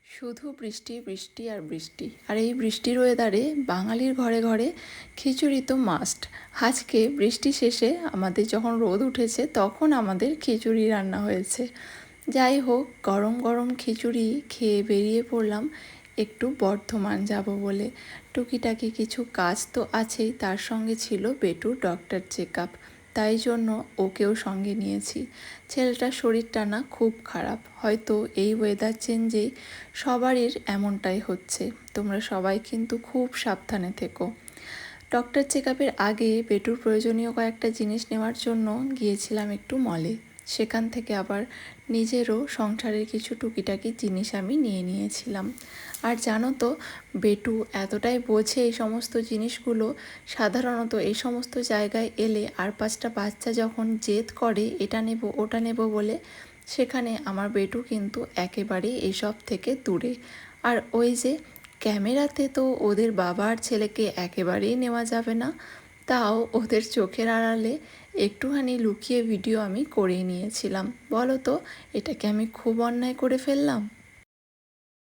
শুধু বৃষ্টি বৃষ্টি আর বৃষ্টি, আর এই বৃষ্টির ওয়েদারে বাঙালির ঘরে ঘরে খিচুড়ি তো মাস্ট। আজকে বৃষ্টি শেষে আমাদের যখন রোদ উঠেছে তখন আমাদের খিচুড়ি রান্না হয়েছে। যাই হোক, গরম গরম খিচুড়ি খেয়ে বেরিয়ে পড়লাম একটু বর্ধমান যাব বলে। টুকিটাকি কিছু কাজ তো আছেই, তার সঙ্গে ছিল বেটুর ডক্টর চেক আপ, তাই জন্য ওকেও সঙ্গে নিয়েছি। ছেলেটার শরীরটা না খুব খারাপ, হয়তো এই ওয়েদার চেঞ্জেই সবারই এমনটাই হচ্ছে। তোমরা সবাই কিন্তু খুব সাবধানে থেকো। ডক্টর চেক আপের আগে বেটুর প্রয়োজনীয় কয়েকটা জিনিস নেওয়ার জন্য গিয়েছিলাম একটু মলে। সেখান থেকে আবার নিজেরও সংসারের কিছু টুকিটাকি জিনিস আমি নিয়ে নিয়েছিলাম। আর জানো তো, বেটু এতটাই বোঝে এই সমস্ত জিনিসগুলো। সাধারণত এই সমস্ত জায়গায় এলে আর পাঁচটা বাচ্চা যখন জেদ করে এটা নেব ওটা নেব বলে, সেখানে আমার বেটু কিন্তু একেবারেই এসব থেকে দূরে। আর ওই যে ক্যামেরাতে তো ওদের বাবার ছেলেকে একেবারেই নেওয়া যাবে না, তাও ওদের চোখের আড়ালে একটুখানি লুকিয়ে ভিডিও আমি করেই নিয়েছিলাম। বলো তো, এটাকে আমি খুব অন্যায় করে ফেললাম?